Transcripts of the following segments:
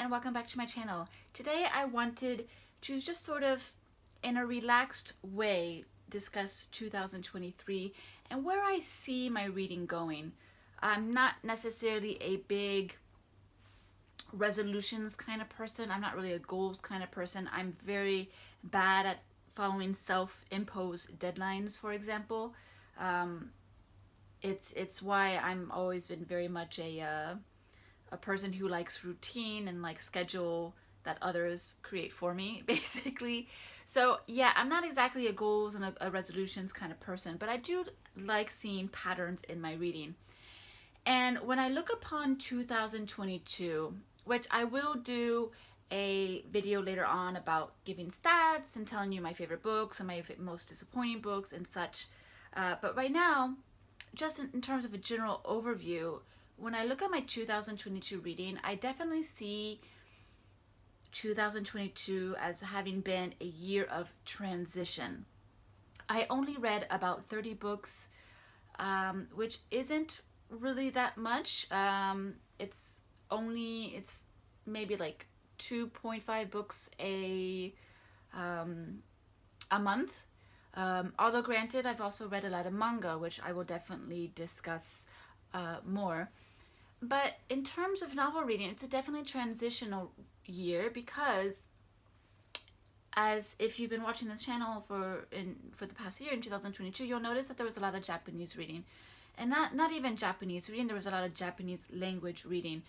and welcome back to my channel. Today I wanted to just sort of, in a relaxed way, discuss 2023 and where I see my reading going. I'm not necessarily a big resolutions kind of person. I'm not really a goals kind of person. I'm very bad at following self-imposed deadlines, for example. It's why I'm always been very much a person who likes routine and like schedule that others create for me, basically. So yeah, I'm not exactly a goals and a resolutions kind of person, but I do like seeing patterns in my reading. And when I look upon 2022, which I will do a video later on about giving stats and telling you my favorite books and my most disappointing books and such. But right now, just in terms of a general overview, when I look at my 2022 reading, I definitely see 2022 as having been a year of transition. I only read about 30 books, which isn't really that much. It's maybe like 2.5 books a month. Although granted, I've also read a lot of manga, which I will definitely discuss more. But in terms of novel reading, it's a definitely transitional year because, as if you've been watching this channel for the past year in 2022, you'll notice that there was a lot of Japanese reading, and not even Japanese reading. There was a lot of Japanese language reading.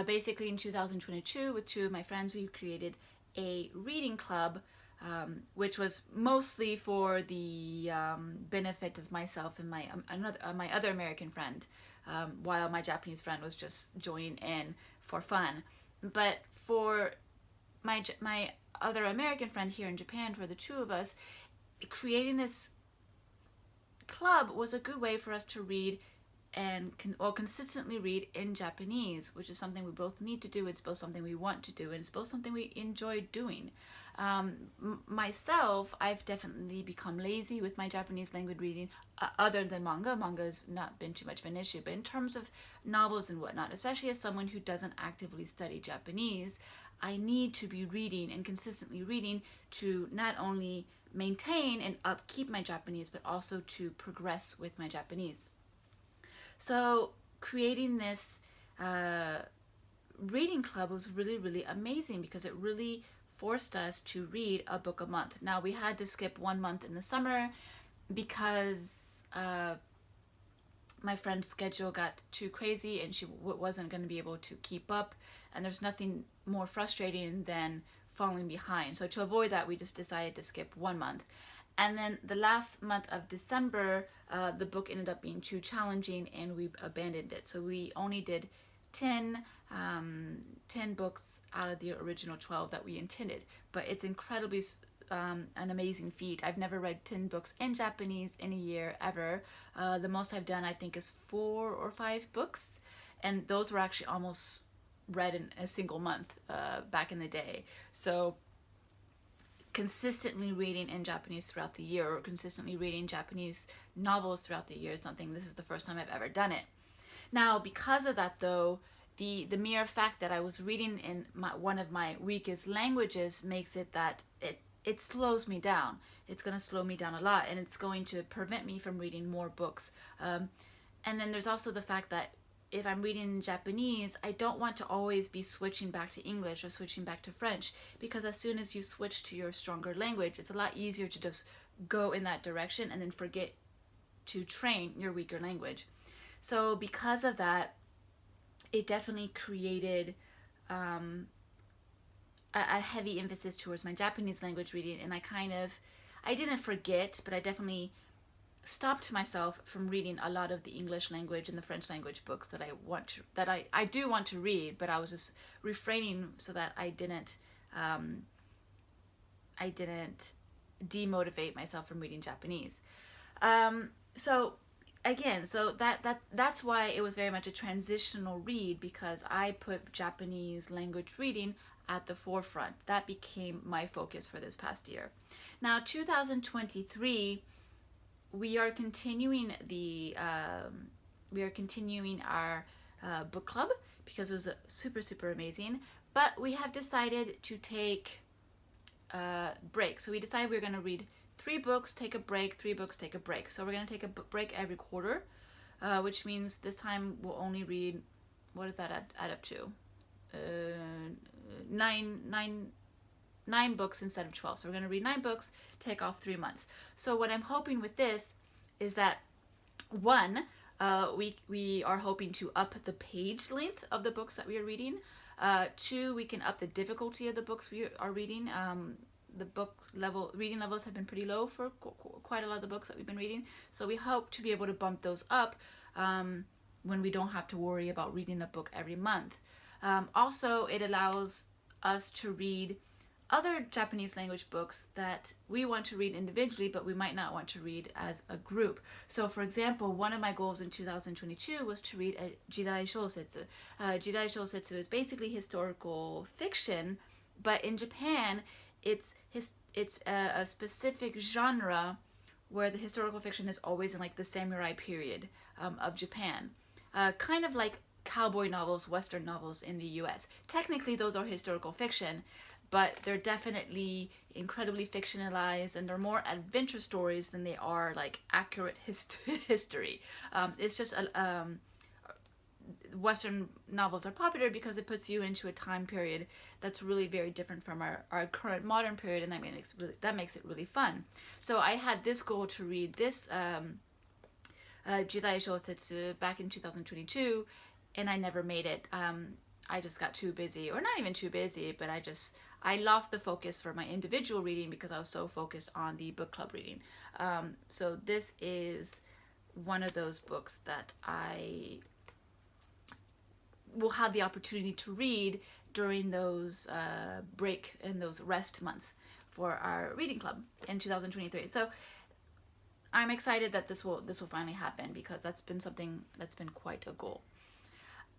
Basically, in 2022, with two of my friends, we created a reading club, which was mostly for the benefit of myself and my other American friend, while my Japanese friend was just joining in for fun. But for my other American friend here in Japan, for the two of us, creating this club was a good way for us to read and consistently read in Japanese, which is something we both need to do. It's both something we want to do, and it's both something we enjoy doing. Myself, I've definitely become lazy with my Japanese language reading, other than manga. Manga has not been too much of an issue, but in terms of novels and whatnot, especially as someone who doesn't actively study Japanese, I need to be reading and consistently reading to not only maintain and upkeep my Japanese, but also to progress with my Japanese. So creating this reading club was really, really amazing because it really forced us to read a book a month. Now, we had to skip 1 month in the summer because my friend's schedule got too crazy and she wasn't going to be able to keep up, and there's nothing more frustrating than falling behind. So to avoid that, we just decided to skip 1 month. And then the last month of December, the book ended up being too challenging and we abandoned it. So we only did 10 books out of the original 12 that we intended. But it's incredibly an amazing feat. I've never read 10 books in Japanese in a year, ever. The most I've done, I think, is 4 or 5 books. And those were actually almost read in a single month back in the day. So consistently reading in Japanese throughout the year, or consistently reading Japanese novels throughout the year, is something, this is the first time I've ever done it. Now, because of that though, the mere fact that I was reading in one of my weakest languages makes it that it slows me down. It's going to slow me down a lot, and it's going to prevent me from reading more books. And then there's also the fact that if I'm reading in Japanese, I don't want to always be switching back to English or switching back to French, because as soon as you switch to your stronger language, it's a lot easier to just go in that direction and then forget to train your weaker language. So because of that, it definitely created a heavy emphasis towards my Japanese language reading, and I didn't forget, but I definitely stopped myself from reading a lot of the English language and the French language books that I do want to read, but I was just refraining so that I didn't demotivate myself from reading Japanese. So that's why it was very much a transitional read, because I put Japanese language reading at the forefront. That became my focus for this past year. Now, 2023, we are continuing our book club because it was super, super amazing. But we have decided to take breaks. So we decided we were going to read 3 books, take a break, 3 books, take a break. So we're going to take a break every quarter, which means this time we'll only read, what does that add up to? Nine books instead of 12. So we're going to read 9 books, take off 3 months. So what I'm hoping with this is that, one, we are hoping to up the page length of the books that we are reading. 2, we can up the difficulty of the books we are reading. The reading levels have been pretty low for quite a lot of the books that we've been reading. So we hope to be able to bump those up when we don't have to worry about reading a book every month. Also, it allows us to read other Japanese language books that we want to read individually, but we might not want to read as a group. So, for example, one of my goals in 2022 was to read a Jidai Shousetsu. Jidai Shousetsu is basically historical fiction, but in Japan, it's a specific genre where the historical fiction is always in like the samurai period of Japan, kind of like cowboy novels, Western novels in the U.S. Technically, those are historical fiction, but they're definitely incredibly fictionalized, and they're more adventure stories than they are like accurate history. It's just Western novels are popular because it puts you into a time period that's really very different from our current modern period, and that makes it really fun. So I had this goal to read this Jidai Shousetsu back in 2022, and I never made it. I just got too busy, or not even too busy, but I lost the focus for my individual reading because I was so focused on the book club reading. So this is one of those books that I will have the opportunity to read during those break and those rest months for our reading club in 2023. So I'm excited that this will finally happen, because that's been something that's been quite a goal.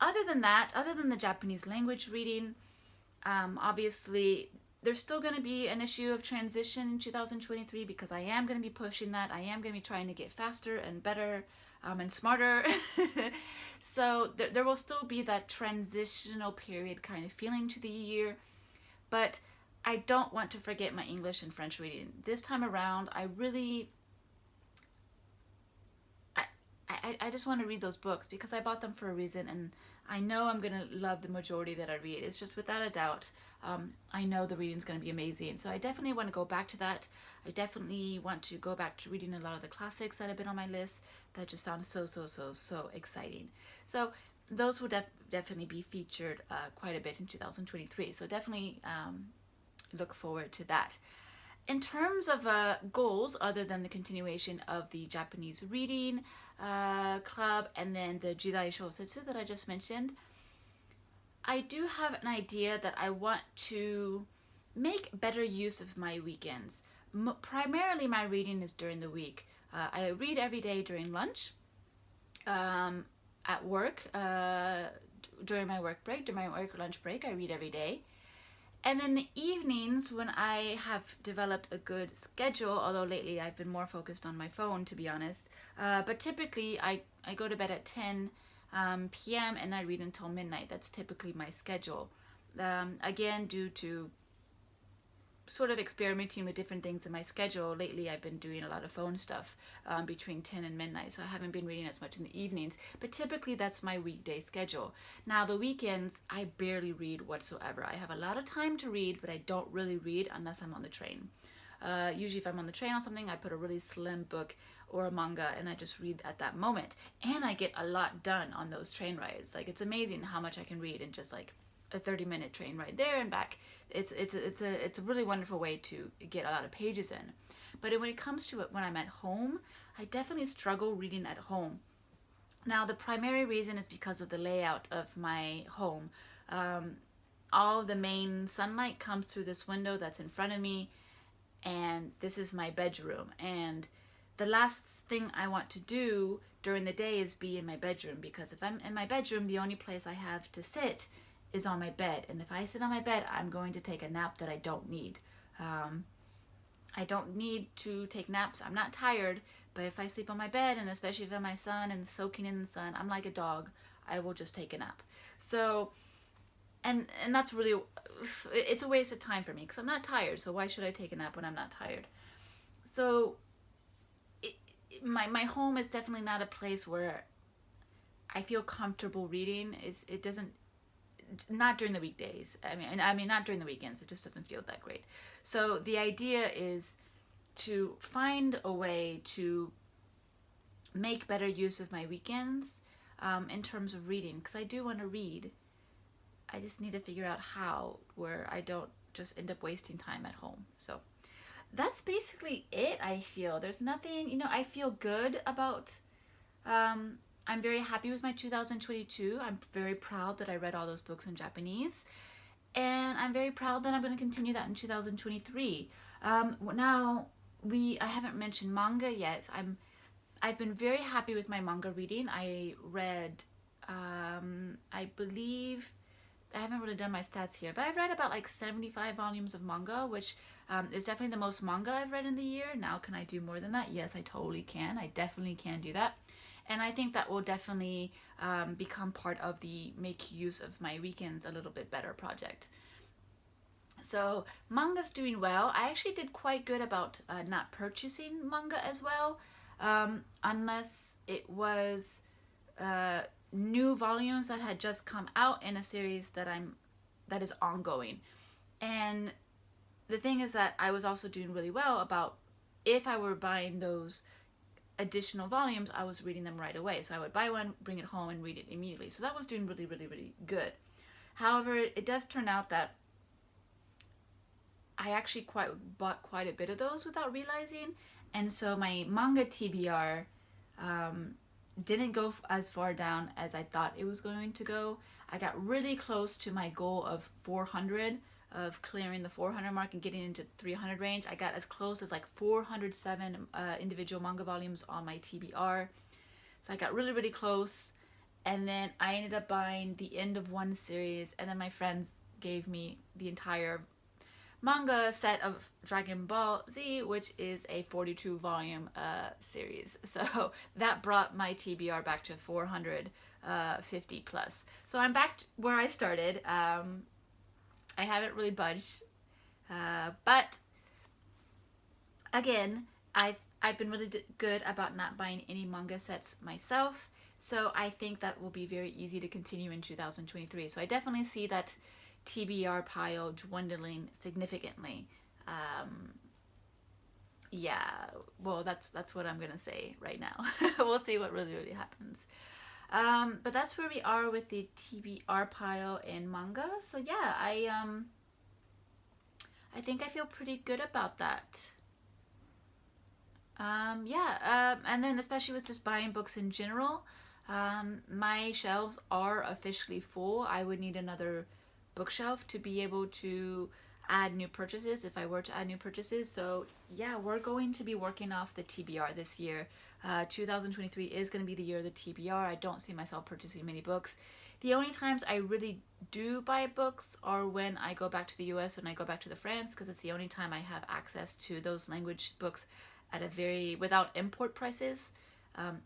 Other than that, other than the Japanese language reading, obviously there's still going to be an issue of transition in 2023, because I am going to be pushing that. I am going to be trying to get faster and better and smarter. So there will still be that transitional period kind of feeling to the year, but I don't want to forget my English and French reading. This time around, I just want to read those books because I bought them for a reason, and I know I'm going to love the majority that I read. It's just without a doubt, I know the reading's going to be amazing. So I definitely want to go back to that. I definitely want to go back to reading a lot of the classics that have been on my list that just sound so exciting. So those will definitely be featured quite a bit in 2023. So definitely look forward to that. In terms of goals, other than the continuation of the Japanese reading club and then the Jidai Shousetsu that I just mentioned, I do have an idea that I want to make better use of my weekends. Primarily my reading is during the week. I read every day during lunch, at work, during my work break, during my work lunch break, I read every day. And then the evenings, when I have developed a good schedule, although lately I've been more focused on my phone, to be honest, but typically I go to bed at 10 p.m. and I read until midnight. That's typically my schedule. Again, due to sort of experimenting with different things in my schedule, lately I've been doing a lot of phone stuff between 10 and midnight, so I haven't been reading as much in the evenings, but typically that's my weekday schedule. Now the weekends, I barely read whatsoever. I have a lot of time to read, but I don't really read unless I'm on the train. Usually if I'm on the train on something, I put a really slim book or a manga and I just read at that moment, and I get a lot done on those train rides. Like, it's amazing how much I can read in just like a 30-minute train ride there and back. It's a really wonderful way to get a lot of pages in. But when it comes to it when I'm at home, I definitely struggle reading at home. Now the primary reason is because of the layout of my home. All of the main sunlight comes through this window that's in front of me, and this is my bedroom. And the last thing I want to do during the day is be in my bedroom, because if I'm in my bedroom, the only place I have to sit is on my bed, and if I sit on my bed, I'm going to take a nap that I don't need. I don't need to take naps. I'm not tired, but if I sleep on my bed, and especially if I'm my son and soaking in the sun, I'm like a dog. I will just take a nap. So and that's really, it's a waste of time for me because I'm not tired. So why should I take a nap when I'm not tired? So it, my home is definitely not a place where I feel comfortable reading. Is it doesn't, not during the weekdays. I mean not during the weekends. It just doesn't feel that great. So the idea is to find a way to make better use of my weekends, in terms of reading, because I do want to read. I just need to figure out how, where I don't just end up wasting time at home. So that's basically it. I feel there's nothing, I feel good about, I'm very happy with my 2022. I'm very proud that I read all those books in Japanese, and I'm very proud that I'm going to continue that in 2023. Now, I haven't mentioned manga yet. I've been very happy with my manga reading. I read, I believe, I haven't really done my stats here, but I've read about like 75 volumes of manga, which, is definitely the most manga I've read in the year. Now, can I do more than that? Yes, I totally can. I definitely can do that. And I think that will definitely, become part of the make use of my weekends a little bit better project. So manga's doing well. I actually did quite good about, not purchasing manga as well, unless it was, uh, new volumes that had just come out in a series that is ongoing. And the thing is that I was also doing really well about, if I were buying those additional volumes, I was reading them right away. So I would buy one, bring it home, and read it immediately. So that was doing really, really, really good. However, it does turn out that I actually bought quite a bit of those without realizing, and so my manga TBR, didn't go as far down as I thought it was going to go. I got really close to my goal of 400, of clearing the 400 mark and getting into 300 range. I got as close as like 407, individual manga volumes on my TBR. So I got really, really close. And then I ended up buying the end of one series, and then my friends gave me the entire manga set of Dragon Ball Z, which is a 42 volume, series. So that brought my TBR back to 450 plus. So I'm back to where I started. I haven't really budged, but again, I've been really good about not buying any manga sets myself. So I think that will be very easy to continue in 2023. So I definitely see that TBR pile dwindling significantly. Um, yeah, well, that's what I'm gonna say right now. We'll see what really, really happens. But that's where we are with the TBR pile in manga. So yeah, I think I feel pretty good about that. Yeah, and then especially with just buying books in general, my shelves are officially full. I would need another bookshelf to be able to add new purchases if I were to add new purchases. So yeah, we're going to be working off the TBR this year. 2023 is going to be the year of the TBR. I don't see myself purchasing many books. The only times I really do buy books are when I go back to the US, when I go back to the France, because it's the only time I have access to those language books at a very, without import prices.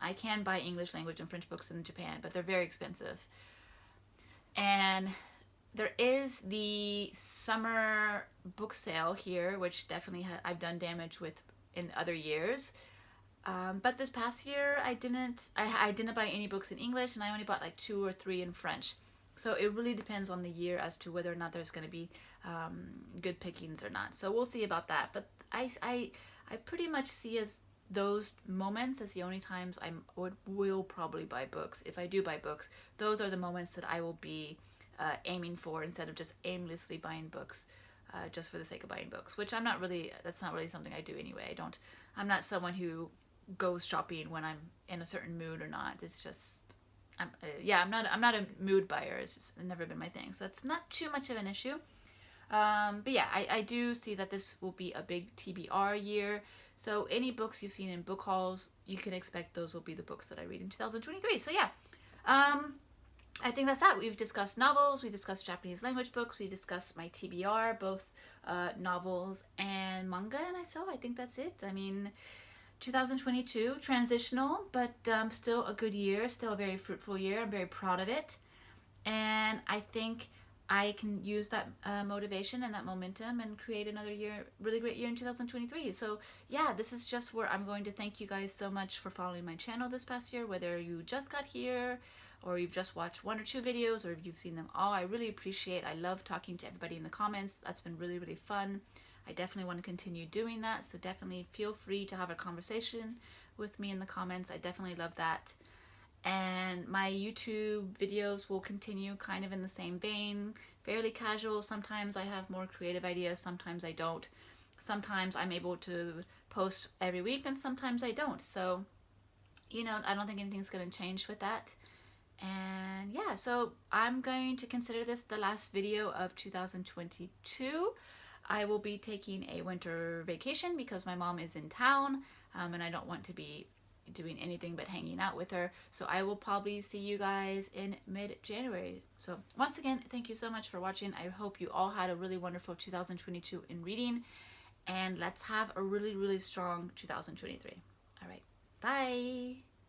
I can buy English language and French books in Japan, but they're very expensive. And there is the summer book sale here, which definitely I've done damage with in other years. But this past year, I didn't buy any books in English, and I only bought like 2 or 3 in French. So it really depends on the year as to whether or not there's going to be, good pickings or not. So we'll see about that. But I pretty much see as those moments as the only times will probably buy books. If I do buy books, those are the moments that I will be, aiming for, instead of just aimlessly buying books, just for the sake of buying books, which that's not really something I do anyway. I'm not someone who goes shopping when I'm in a certain mood or not. It's just, I'm not a mood buyer. It's just never been my thing. So that's not too much of an issue. But yeah, I do see that this will be a big TBR year. So any books you've seen in book hauls, you can expect those will be the books that I read in 2023. So yeah, I think that's that. We've discussed novels, we discussed Japanese language books, we discussed my TBR, both, novels and manga, and I think that's it. I mean, 2022, transitional, but, still a good year, still a very fruitful year. I'm very proud of it. And I think I can use that motivation and that momentum and create another year, really great year in 2023. So, yeah, this is just where I'm going to thank you guys so much for following my channel this past year, whether you just got here or you've just watched 1 or 2 videos or if you've seen them all. I really appreciate. I love talking to everybody in the comments. That's been really, really fun. I definitely want to continue doing that. So, definitely feel free to have a conversation with me in the comments. I definitely love that. And my YouTube videos will continue kind of in the same vein, fairly casual. Sometimes I have more creative ideas, sometimes I don't. Sometimes I'm able to post every week, and sometimes I don't. So, I don't think anything's going to change with that. And yeah, so I'm going to consider this the last video of 2022. I will be taking a winter vacation because my mom is in town, and I don't want to be doing anything but hanging out with her. So I will probably see you guys in mid-January. So once again, thank you so much for watching. I hope you all had a really wonderful 2022 in reading, and let's have a really, really strong 2023. All right, bye.